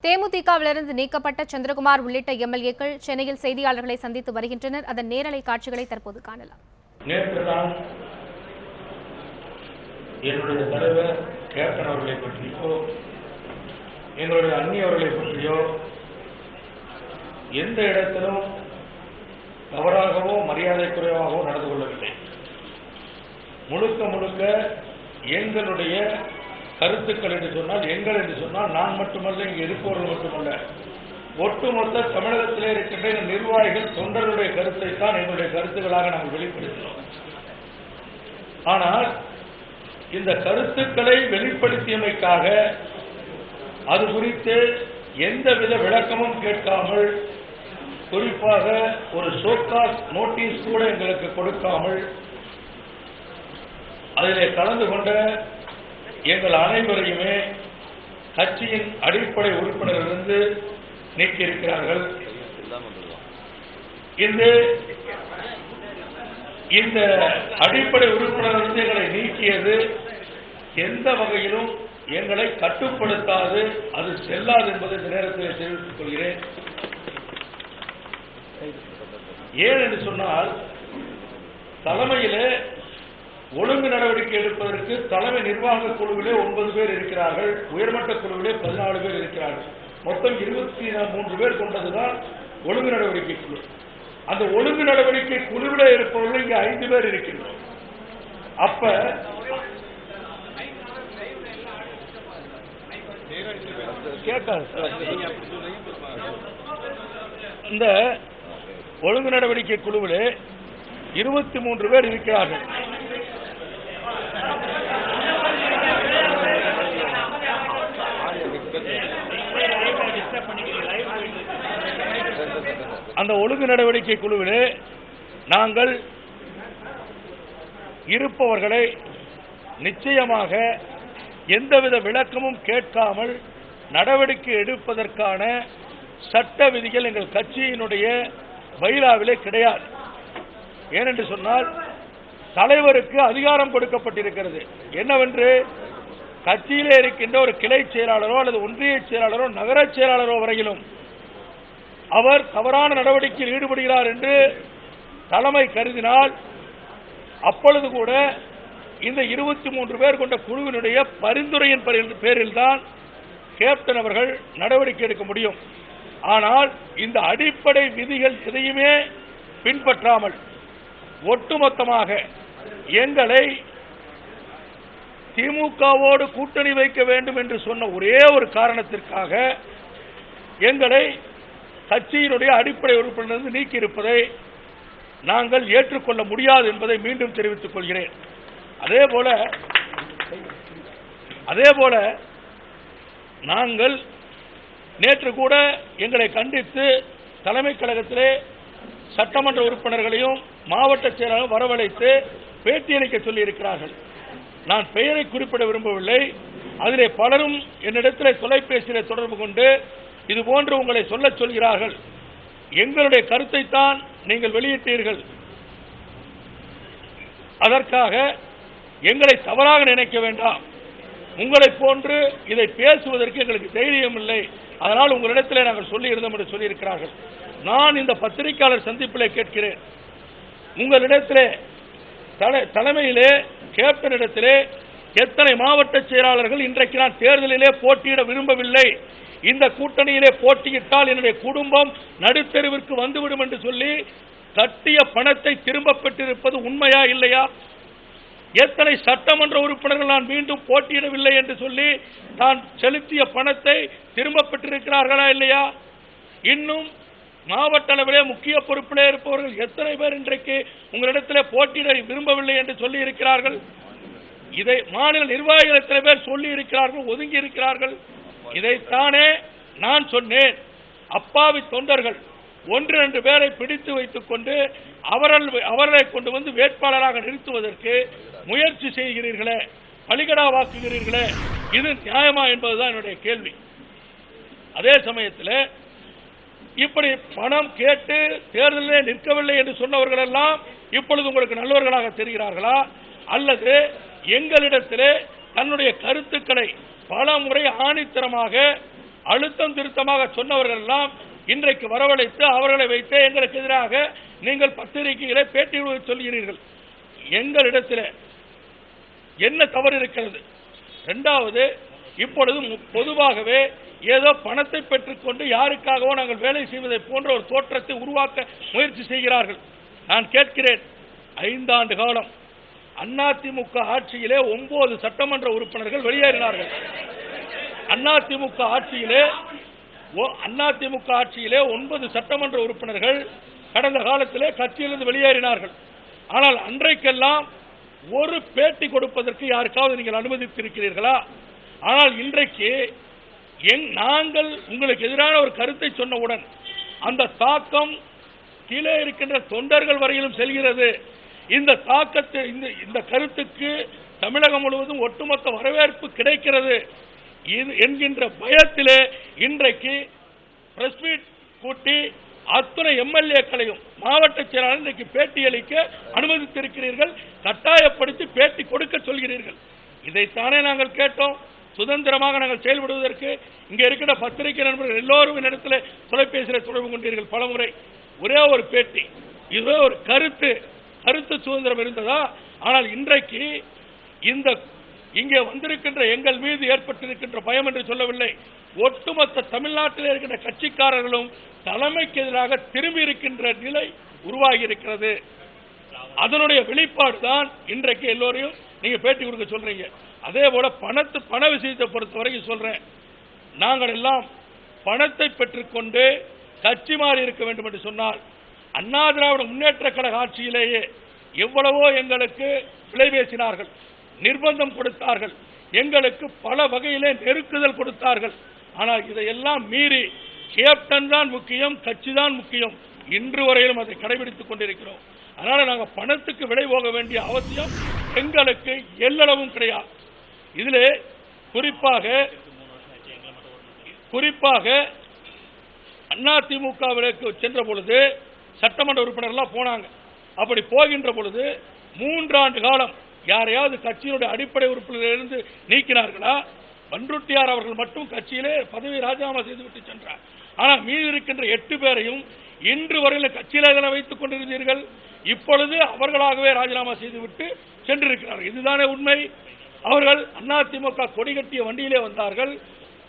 தேமுதிகவிலிருந்து நீக்கப்பட்ட சந்திரகுமார் உள்ளிட்ட எம்எல்ஏக்கள் சென்னையில் செய்தியாளர்களை சந்தித்து வருகின்றனர். அதன் நேரலை காட்சிகளை தற்போது காணலாம். நேற்றுதான் என்னுடைய தலைவர் கேப்டன் அவர்களை பற்றியோ எங்களுடைய அந்நியவர்களை பற்றியோ எந்த இடத்திலும் தவறாகவோ மரியாதை குறைவாகவோ நடந்து கொள்ளவில்லை. முழுக்க முழுக்க எங்களுடைய கருத்துக்கள் என்று சொன்னால், எங்கள் என்று சொன்னால் நான் மட்டுமல்ல, இங்கு இருப்பவர்கள் மட்டுமல்ல, ஒட்டுமொத்த தமிழகத்திலே இருக்கின்ற நிர்வாகிகள் தொண்டர்களுடைய கருத்தை தான் எங்களுடைய கருத்துக்களாக நாங்கள் வெளிப்படுத்தினோம். ஆனால் இந்த கருத்துக்களை வெளிப்படுத்தியமைக்காக அது குறித்து எந்தவித விளக்கமும் கேட்காமல், குறிப்பாக ஒரு ஷோகாஸ் நோட்டீஸ் கூட எங்களுக்கு கொடுக்காமல், அதிலே கலந்து கொண்ட எங்கள் அனைவரையுமே கட்சியின் அடிப்படை உறுப்பினரிலிருந்து நீக்கியிருக்கிறார்கள். இந்த அடிப்படை உறுப்பினரிலிருந்து எங்களை நீக்கியது எந்த வகையிலும் எங்களை கட்டுப்படுத்தாது, அது செல்லாது என்பதை இந்த நேரத்தில் தெரிவித்துக் கொள்கிறேன். ஏன் என்று சொன்னால், தலைமையிலே ஒழுங்கு நடவடிக்கை எடுப்பதற்கு தலைமை நிர்வாக குழுவிலே 9 பேர் இருக்கிறார்கள், உயர்மட்ட குழுவிலே 14 பேர் இருக்கிறார்கள். மொத்தம் 23 பேர் கொண்டதுதான் ஒழுங்கு நடவடிக்கை குழு. அந்த ஒழுங்கு நடவடிக்கை குழுவிலே இருப்பவர்கள் இங்கே 5 பேர் இருக்கின்றோம். அப்ப இந்த ஒழுங்கு நடவடிக்கை குழுவிலே 23 பேர் இருக்கிறார்கள். அந்த ஒழுங்கு நடவடிக்கை குழுவிலே நாங்கள் இருப்பவர்களை நிச்சயமாக எந்தவித விளக்கமும் கேட்காமல் நடவடிக்கை எடுப்பதற்கான சட்ட விதிகள் எங்கள் கட்சியினுடைய பைலாவிலே கிடையாது. ஏனென்று சொன்னால், தலைவருக்கு அதிகாரம் கொடுக்கப்பட்டிருக்கிறது. என்னவென்று, கட்சியிலே இருக்கின்ற ஒரு கிளை செயலாளரோ அல்லது ஒன்றிய செயலாளரோ நகர செயலாளரோ வரையிலும் அவர் தவறான நடவடிக்கையில் ஈடுபடுகிறார் என்று தலைமை கருதினால், அப்பொழுது கூட இந்த 23 பேர் கொண்ட குழுவினுடைய பரிந்துரையின் பேரில் தான் கேப்டன் அவர்கள் நடவடிக்கை எடுக்க முடியும். ஆனால் இந்த அடிப்படை விதிகள் எதையுமே பின்பற்றாமல் ஒட்டுமொத்தமாக எங்களை திமுகவோடு கூட்டணி வைக்க வேண்டும் என்று சொன்ன ஒரே ஒரு காரணத்திற்காக எங்களை கட்சியினுடைய அடிப்படை உறுப்பினரிலிருந்து நீக்கியிருப்பதை நாங்கள் ஏற்றுக்கொள்ள முடியாது என்பதை மீண்டும் தெரிவித்துக் கொள்கிறேன். அதேபோல நாங்கள் நேற்று கூட எங்களை கண்டித்து தலைமை கழகத்திலே சட்டமன்ற உறுப்பினர்களையும் மாவட்ட செயலாளரும் வரவழைத்து பேட்டியளிக்க சொல்லியிருக்கிறார்கள். நான் பெயரை குறிப்பிட விரும்பவில்லை. அதிலே பலரும் என்னிடத்தில் தொலைபேசியிலே தொடர்பு கொண்டு இதுபோன்று உங்களை சொல்ல சொல்கிறார்கள். எங்களுடைய கருத்தை தான் நீங்கள் வெளியிட்டீர்கள், அதற்காக எங்களை தவறாக நினைக்க வேண்டாம், உங்களை போன்று இதை பேசுவதற்கு எங்களுக்கு தைரியம் இல்லை, அதனால் உங்களிடத்தில் நாங்கள் சொல்லி இருந்தோம் என்று சொல்லியிருக்கிறார்கள். நான் இந்த பத்திரிகையாளர் சந்திப்பிலே கேட்கிறேன், உங்களிடத்திலே தலைமையிலே கேப்டனிடத்திலே எத்தனை மாவட்ட செயலாளர்கள் இன்றைக்கு நான் தேர்தலிலே போட்டியிட விரும்பவில்லை, இந்த கூட்டணியிலே போட்டியிட்டால் என்னுடைய குடும்பம் நடுத்தெருவிற்கு வந்துவிடும் என்று சொல்லி கட்டிய பணத்தை திரும்ப பெற்றிருப்பது உண்மையா இல்லையா? எத்தனை சட்டமன்ற உறுப்பினர்கள் நான் மீண்டும் போட்டியிடவில்லை என்று சொல்லி நான் செலுத்திய பணத்தை திரும்ப பெற்றிருக்கிறார்களா இல்லையா? இன்னும் மாவட்ட அளவிலே முக்கிய பொறுப்பிலே இருப்பவர்கள் எத்தனை பேர் இன்றைக்கு உங்களிடத்திலே போட்டியிட விரும்பவில்லை என்று சொல்லி இருக்கிறார்கள்? இதை மாநில நிர்வாகிகள் எத்தனை பேர் சொல்லி இருக்கிறார்கள், ஒதுங்கி இருக்கிறார்கள்? இதைத்தானே நான் சொன்னேன். அப்பாவி தொண்டர்கள் 1-2 பேரை பிடித்து வைத்துக் கொண்டு அவர்களை கொண்டு வந்து வேட்பாளராக நிறுத்துவதற்கு முயற்சி செய்கிறீர்களே, பலிகடா வாக்குகிறீர்களே, இது நியாயமா என்பதுதான் என்னுடைய கேள்வி. அதே சமயத்தில் இப்படி பணம் கேட்டு தேர்தலில் நிற்கவில்லை என்று சொன்னவர்கள் எல்லாம் இப்பொழுது உங்களுக்கு நல்லவர்களாக தெரிகிறார்களா, அல்லது எங்களிடத்திலே தன்னுடைய கருத்துக்களை பல முறை ஆணித்தரமாக அழுத்தம் திருத்தமாக சொன்னவர்கள் எல்லாம் இன்றைக்கு வரவழைத்து அவர்களை வைத்து எங்களுக்கு எதிராக நீங்கள் பத்திரிகைகளை பேட்டி சொல்கிறீர்கள். எங்களிடத்தில் என்ன தவறு இருக்கிறது? இரண்டாவது, இப்பொழுது பொதுவாகவே ஏதோ பணத்தை பெற்றுக்கொண்டு யாருக்காகவோ நாங்கள் வேலை செய்வதை போன்ற ஒரு தோற்றத்தை உருவாக்க முயற்சி செய்கிறார்கள். நான் கேட்கிறேன், 5 ஆண்டு காலம் அதிமுக ஆட்சியிலே 9 சட்டமன்ற உறுப்பினர்கள் வெளியேறினார்கள். அதிமுக ஆட்சியிலே 9 சட்டமன்ற உறுப்பினர்கள் கடந்த காலத்திலே கட்சியிலிருந்து வெளியேறினார்கள். ஆனால் அன்றைக்கெல்லாம் ஒரு பேட்டி கொடுப்பதற்கு யாருக்காவது நீங்கள் அனுமதித்திருக்கிறீர்களா? ஆனால் இன்றைக்கு நாங்கள் உங்களுக்கு எதிரான ஒரு கருத்தை சொன்னவுடன் அந்த தாக்கம் கீழே இருக்கின்ற தொண்டர்கள் வரையிலும் செல்கிறது. இந்த தாக்கத்தை இந்த கருத்துக்கு தமிழகம் முழுவதும் ஒட்டுமொத்த வரவேற்பு கிடைக்கிறது என்கின்ற பயத்திலே இன்றைக்கு பிரஸ் மீட் கூட்டி அத்துணை எம்எல்ஏக்களையும் மாவட்ட செயலாளர் இன்றைக்கு பேட்டி அளிக்க அனுமதித்திருக்கிறீர்கள். கட்டாயப்படுத்தி பேட்டி கொடுக்க சொல்கிறீர்கள். இதைத்தானே நாங்கள் கேட்டோம். சுதந்திரமாக நாங்கள் செயல்படுவதற்கு இங்கே இருக்கிற பத்திரிகை நண்பர்கள் எல்லோரும் இடத்துல தொலைபேசியில் தொடர்பு கொண்டீர்கள் பலமுறை. ஒரே ஒரு பேட்டி, இதுவே ஒரு கருத்து சுதந்திரம் இருந்ததா? ஆனால் இன்றைக்கு இங்கே வந்திருக்கின்ற எங்கள் மீது ஏற்பட்டிருக்கின்ற பயம் என்று சொல்லவில்லை, ஒட்டுமொத்த தமிழ்நாட்டில் இருக்கின்ற கட்சிக்காரர்களும் தலைமைக்கு எதிராக திரும்பி இருக்கின்ற நிலை உருவாகி இருக்கிறது. அதனுடைய வெளிப்பாடு தான் இன்றைக்கு எல்லோரையும் நீங்க பேட்டி கொடுக்க சொல்றீங்க. அதே போல பண விஷயத்தை பொறுத்தவரைக்கும் சொல்றேன், நாங்கள் எல்லாம் பணத்தை பெற்றுக்கொண்டு கட்சி மாறி இருக்க வேண்டும் என்று சொன்னால் அண்ணா திராவிட முன்னேற்ற கழக ஆட்சியிலேயே எவ்வளவோ எங்களுக்கு விலை பேசினார்கள், நிர்பந்தம் கொடுத்தார்கள், எங்களுக்கு பல வகையிலே நெருக்குதல் கொடுத்தார்கள். ஆனால் இதையெல்லாம் மீறி கேப்டன் தான் முக்கியம், கட்சி தான் முக்கியம், இன்று வரையிலும் அதை கடைபிடித்துக் கொண்டிருக்கிறோம். அதனால நாங்கள் பணத்துக்கு விலை போக வேண்டிய அவசியம் எங்களுக்கு எல்லளவும் கிடையாது. இதிலே குறிப்பாக அதிமுகவிற்கு சென்ற பொழுது சட்டமன்ற உறுப்பினர்கள் போனாங்க. அப்படி போகின்ற பொழுது 3 ஆண்டு காலம் யாரையாவது கட்சியினுடைய அடிப்படை உறுப்பினரிலிருந்து நீக்கினார்களா? பன்ருட்டியார் அவர்கள் மட்டும் கட்சியிலே பதவி ராஜினாமா செய்துவிட்டு சென்றார். ஆனால் மீதி இருக்கின்ற 8 பேரையும் இன்று வரையில் கட்சியில வைத்துக் கொண்டிருந்தீர்கள். இப்பொழுது அவர்களாகவே ராஜினாமா செய்துவிட்டு சென்றிருக்கிறார்கள். இதுதானே உண்மை. அவர்கள் அதிமுக கொடி கட்டிய வண்டியிலே வந்தார்கள்,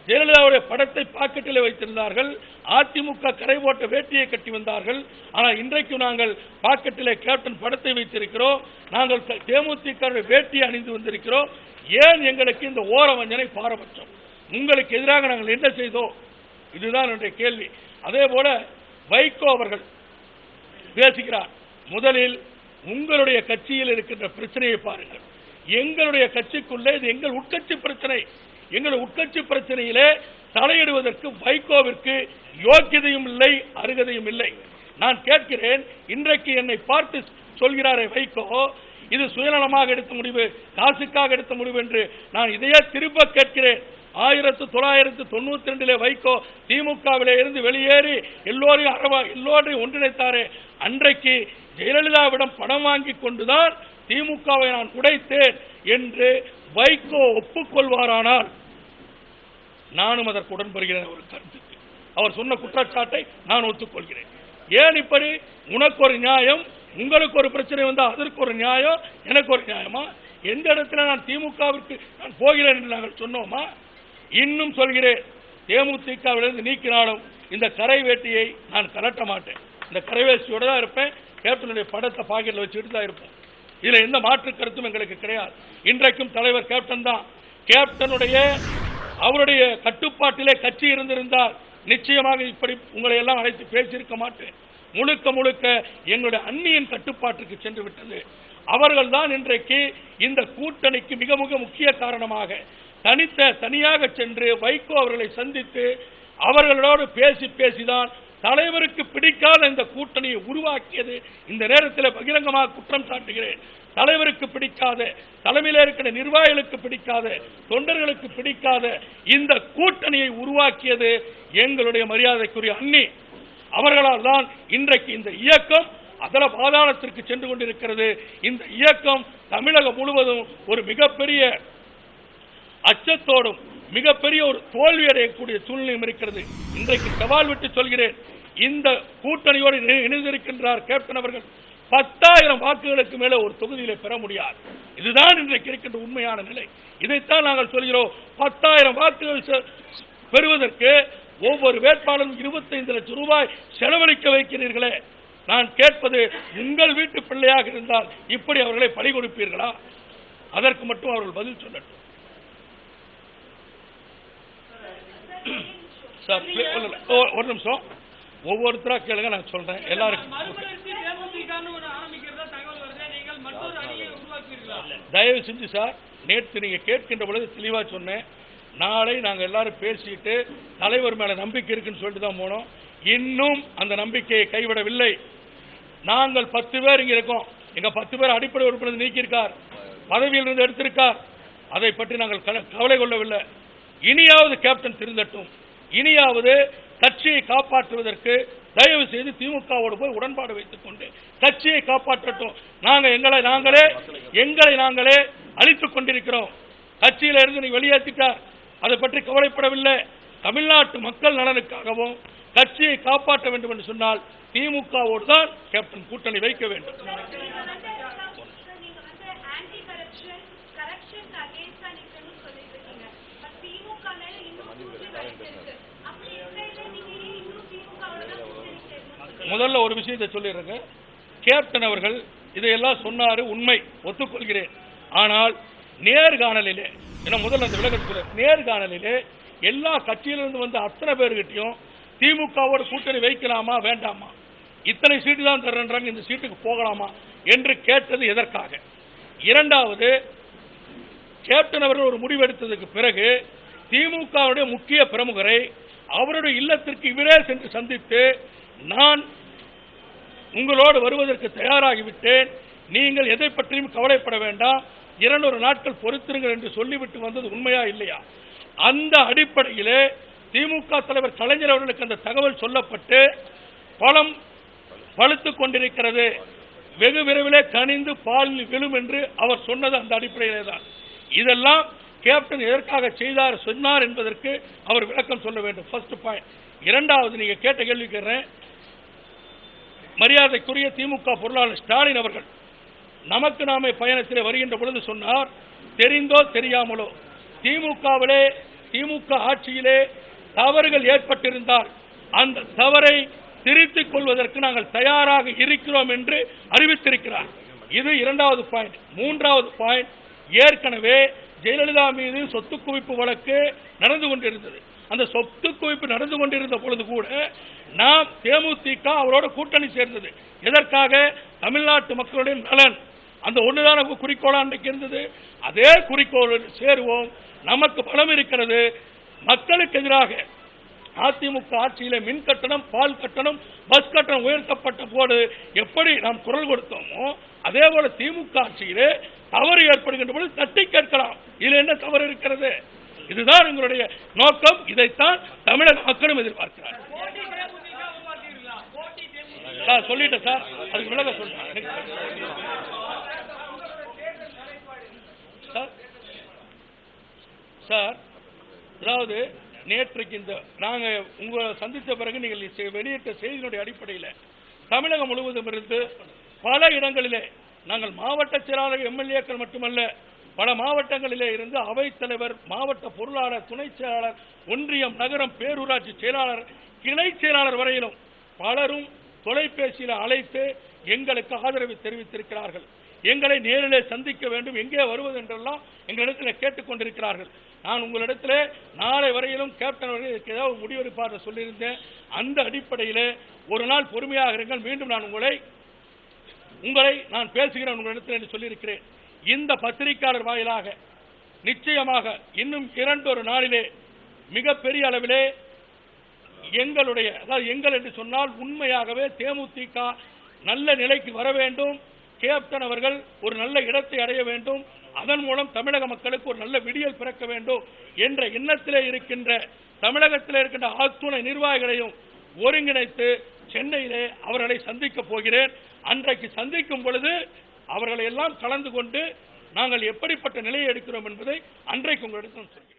ஜெயலலிதாவுடைய படத்தை பாக்கெட்டிலே வைத்திருந்தார்கள், அதிமுக கரை போட்ட வேட்டியை கட்டி வந்தார்கள். ஆனால் இன்றைக்கு நாங்கள் பாக்கெட்டிலே கேப்டன் படத்தை வைத்திருக்கிறோம், நாங்கள் தேமுதிக வேட்டியை அணிந்து வந்திருக்கிறோம். ஏன் எங்களுக்கு இந்த ஓரவஞ்சனை பாரபட்சம்? உங்களுக்கு எதிராக நாங்கள் என்ன செய்தோம்? இதுதான் என்னுடைய கேள்வி. அதே போல வைகோ அவர்கள் பேசுகிறார். முதலில் உங்களுடைய கட்சியில் இருக்கின்ற பிரச்சனையை பாருங்கள். எங்களுடைய கட்சிக்குள்ளே இது எங்கள் உட்கட்சி பிரச்சனை. எங்கள் உட்கட்சி பிரச்சனையிலே தலையிடுவதற்கு வைகோவிற்கு யோக்கியதையும் இல்லை, அருகதையும் இல்லை. நான் கேட்கிறேன், இன்றைக்கு என்னை பார்த்து சொல்கிறாரே வைகோ, இது சுயநலமாக எடுத்த முடிவு, காசுக்காக எடுத்த முடிவு என்று நான் இதையே திரும்ப கேட்கிறேன். 1992 வைகோ திமுகவிலே இருந்து வெளியேறி எல்லோரையும் ஒன்றிணைத்தாரே, அன்றைக்கு ஜெயலலிதாவிடம் பணம் வாங்கி கொண்டுதான் திமுகவை நான் உடைத்தேன் என்று வைகோ ஒப்புக்கொள்வாரானால் நானும் அதற்கு உடன்படுகிறேன். ஒரு கருத்துக்கு அவர் சொன்ன குற்றச்சாட்டை நான் ஒத்துக்கொள்கிறேன். ஏன் இப்படி? உனக்கு ஒரு நியாயம், உங்களுக்கு ஒரு பிரச்சனை வந்தால் அதற்கு ஒரு நியாயம், எனக்கு ஒரு நியாயமா? எந்த இடத்துல நான் திமுகவிற்கு நான் போகிறேன் என்று நாங்கள் சொன்னோமா? இன்னும் சொல்கிறேன், தேமுதிகவிலிருந்து நீக்கினாலும் இந்த கரை வேட்டியை நான் கலட்ட மாட்டேன். இந்த கரை வேஷ்டியோட தான் இருப்பேன், கேப்டனுடைய படத்தை பாக்கெட்டில் வச்சுட்டு தான் இருப்பேன். இதுல எந்த மாற்று கருத்தும் எங்களுக்கு கிடையாது. இன்றைக்கும் தலைவர் கேப்டன் தான். கேப்டனுடைய அவருடைய கட்டுப்பாட்டிலே கட்சி இருந்திருந்தால் நிச்சயமாக இப்படி உங்களை எல்லாம் அழைத்து பேசியிருக்க மாட்டேன். முழுக்க எங்களுடைய அந்நியன் கட்டுப்பாட்டுக்கு சென்று விட்டது. அவர்கள் தான் இன்றைக்கு இந்த கூட்டணிக்கு மிக முக்கிய காரணமாக தனியாக சென்று வைகோ அவர்களை சந்தித்து அவர்களோடு பேசிதான் தலைவருக்கு பிடிக்காத இந்த கூட்டணியை உருவாக்கியது. இந்த நேரத்தில் பகிரங்கமாக குற்றம் சாட்டுகிறேன். தலைவருக்கு பிடிக்காத, தலைமையில் இருக்கிற நிர்வாகிகளுக்கு பிடிக்காத, தொண்டர்களுக்கு பிடிக்காத இந்த கூட்டணியை உருவாக்கியது எங்களுடைய மரியாதைக்குரிய அண்ணி. அவர்களால் தான் இன்றைக்கு இந்த இயக்கம் அதல பாதாளத்திற்கு சென்று கொண்டிருக்கிறது. இந்த இயக்கம் தமிழகம் முழுவதும் ஒரு மிகப்பெரிய அச்சத்தோடும் மிகப்பெரிய ஒரு தோல்வி அடையக்கூடிய சூழ்நிலையும் இருக்கிறது. இன்றைக்கு சவால் விட்டு சொல்கிறேன், இந்த கூட்டணியோடு இணைந்திருக்கின்றார் கேப்டன் அவர்கள் 10,000 வாக்குகளுக்கு மேலே ஒரு தொகுதியிலே பெற முடியாது. இதுதான் இன்றைக்கு இருக்கின்ற உண்மையான நிலை. இதைத்தான் நாங்கள் சொல்கிறோம். 10,000 வாக்குகள் பெறுவதற்கு ஒவ்வொரு வேட்பாளரும் 25 லட்சம் ரூபாய் செலவழிக்க வைக்கிறீர்களே. நான் கேட்பது, உங்கள் வீட்டு பிள்ளையாக இருந்தால் இப்படி அவர்களை பலி கொடுப்பீர்களா? அதற்கு மட்டும் அவர்கள் பதில் சொல்லட்டும். ஒரு நிமிஷம், ஒவ்வொருத்தரா கேளுங்க, நான் சொல்றேன். எல்லாருக்கும் தயவு செஞ்சு சார், நேற்று நீங்க கேட்கின்ற பொழுது தெளிவா சொன்னேன். நாளை நாங்கள் எல்லாரும் பேசிட்டு தலைவர் மேல நம்பிக்கை இருக்குன்னு சொல்லிட்டு தான் போனோம். இன்னும் அந்த நம்பிக்கையை கைவிடவில்லை. நாங்கள் 10 பேர் இங்க இருக்கோம். எங்க 10 பேர் அடிப்படை உறுப்பினர் நீக்கியிருக்கார், பதவியில் இருந்து எடுத்திருக்கார். அதை பற்றி நாங்கள் கவலை கொள்ளவில்லை. இனியாவது கேப்டன் திருந்தட்டும். இனியாவது கட்சியை காப்பாற்றுவதற்கு தயவு செய்து திமுகவோடு போய் உடன்பாடு வைத்துக் கொண்டு கட்சியை காப்பாற்றட்டும். எங்களை நாங்களே அழித்துக் கொண்டிருக்கிறோம். கட்சியில இருந்து நீ வெளியேற்றிட்டார், அதை பற்றி கவலைப்படவில்லை. தமிழ்நாட்டு மக்கள் நலனுக்காகவும் கட்சியை காப்பாற்ற வேண்டும் என்று சொன்னால் திமுகவோடு தான் கேப்டன் கூட்டணி வைக்க வேண்டும். முதல்ல ஒரு விஷயத்தை சொல்லிடுறேங்க. கேப்டன் அவர்கள் இதையெல்லாம் சொன்னாரு, உண்மை, ஒத்துக்கொள்கிறேன். ஆனால் நேர்காணலிலே, முதல்ல அந்த விளக்கத்துக்கு, நேர்காணலிலே எல்லா கட்சியிலிருந்து வந்த அத்தனை பேர்கிட்டையும் திமுகவோட கூட்டணி வைக்கலாமா வேண்டாமா, இத்தனை சீட்டு தான் தர்றேன்றாங்க, இந்த சீட்டுக்கு போகலாமா என்று கேட்டது எதற்காக? இரண்டாவது, கேப்டன் அவர்கள் ஒரு முடிவெடுத்ததுக்கு பிறகு திமுகவுடைய முக்கிய பிரமுகரை அவருடைய இல்லத்திற்கு இவரே சென்று சந்தித்து, நான் உங்களோடு வருவதற்கு தயாராகிவிட்டேன், நீங்கள் எதை பற்றியும் கவலைப்பட வேண்டாம், 200 நாட்கள் பொறுத்திருங்கள் என்று சொல்லிவிட்டு வந்தது உண்மையா இல்லையா? அந்த அடிப்படையிலே திமுக தலைவர் கலைஞர் அவர்களுக்கு அந்த தகவல் சொல்லப்பட்டு பலம் பழுத்துக் கொண்டிருக்கிறது. வெகு விரைவிலே கனிந்து பால் விழும் என்று அவர் சொன்னது அந்த அடிப்படையிலே தான். இதெல்லாம் கேப்டன் எதற்காக சொன்னார் என்பதற்கு அவர் விளக்கம் சொல்ல வேண்டும். First point. இரண்டாவது, நீங்க கேட்ட கேள்வி கேட்கிறேன். மரியாதைக்குரிய திமுக பொருளாளர் ஸ்டாலின் அவர்கள் நமக்கு நாமே பயணத்திலே வருகின்ற பொழுது சொன்னார், தெரிந்தோ தெரியாமலோ திமுக ஆட்சியிலே தவறுகள் ஏற்பட்டிருந்தால் அந்த தவறை திருத்திக் கொள்வதற்கு நாங்கள் தயாராக இருக்கிறோம் என்று அறிவித்திருக்கிறார். இது இரண்டாவது பாயிண்ட். மூன்றாவது பாயிண்ட், ஏற்கனவே ஜெயலலிதா மீது சொத்து குவிப்பு வழக்கு நடந்து கொண்டிருந்தது. அந்த சொத்து குவிப்பு நடந்து கொண்டிருந்த பொழுது கூட நாம் தேமுதிக அவரோட கூட்டணி சேர்ந்தது எதற்காக? தமிழ்நாட்டு மக்களுடைய நலன். அந்த ஒன்றுதான் குறிக்கோளா அன்றைக்கு இருந்தது. அதே குறிக்கோள் சேருவோம். நமக்கு பலம் இருக்கிறது. மக்களுக்கு எதிராக அதிமுக ஆட்சியில மின் கட்டணம், பால் கட்டணம், பஸ் கட்டணம் உயர்த்தப்பட்ட போது எப்படி நாம் குரல் கொடுத்தோமோ அதே போல திமுக ஆட்சியிலே தவறு ஏற்படுகின்ற பொழுது தட்டி கேட்கலாம். இதுல என்ன தவறு இருக்கிறது? இதுதான் எங்களுடைய நோக்கம். இதைத்தான் தமிழக மக்களும் எதிர்பார்க்கிறார். சொல்லிட்டேன் சார், அதுக்கு விளக்க சொல்றேன் சார். அதாவது நேற்றைக்கு இந்த நாங்க உங்களை சந்தித்த பிறகு நீங்கள் வெளியிட்ட செய்தியினுடைய அடிப்படையில் தமிழகம் முழுவதும் இருந்து பல இடங்களிலே நாங்கள் மாவட்ட செயலாளர் எம்எல்ஏக்கள் மட்டுமல்ல, பல மாவட்டங்களிலே இருந்து அவைத்தலைவர், மாவட்ட பொருளாளர், துணை செயலாளர், ஒன்றியம், நகரம், பேரூராட்சி செயலாளர், கிளை செயலாளர் வரையிலும் பலரும் தொலைபேசியில் அழைத்து எங்களுக்கு ஆதரவு தெரிவித்திருக்கிறார்கள். எங்களை நேரிலே சந்திக்க வேண்டும், எங்கே வருவது என்றெல்லாம் எங்களிடத்தில் கேட்டுக் கொண்டிருக்கிறார்கள். நான் உங்களிடத்தில் நாளை வரையிலும் கேப்டன் அவர்கள் ஏதாவது முடிவெடுப்பார் சொல்லியிருந்தேன். அந்த அடிப்படையில் ஒரு நாள் பொறுமையாக இருங்கள், மீண்டும் நான் உங்களை நான் பேசுகிறேன் உங்களிடத்தில் என்று சொல்லியிருக்கிறேன். இந்த பத்திரிகையாளர் வாயிலாக நிச்சயமாக இன்னும் 2 நாளிலே மிகப்பெரிய அளவிலே எங்களுடைய, அதாவது எங்கள் என்று சொன்னால் உண்மையாகவே தேமுதிக நல்ல நிலைக்கு வர வேண்டும், கேப்டன் அவர்கள் ஒரு நல்ல இடத்தை அடைய வேண்டும், அதன் மூலம் தமிழக மக்களுக்கு ஒரு நல்ல விடியல் பிறக்க வேண்டும் என்ற எண்ணத்திலே இருக்கின்ற தமிழகத்தில் இருக்கின்ற அத்துணை நிர்வாகிகளையும் ஒருங்கிணைத்து சென்னையிலே அவர்களை சந்திக்க போகிறேன். அன்றைக்கு சந்திக்கும் பொழுது அவர்களை எல்லாம் கலந்து கொண்டு நாங்கள் எப்படிப்பட்ட நிலையை எடுக்கிறோம் என்பதை அன்றைக்கு உங்களிடம் சொல்கிறேன்.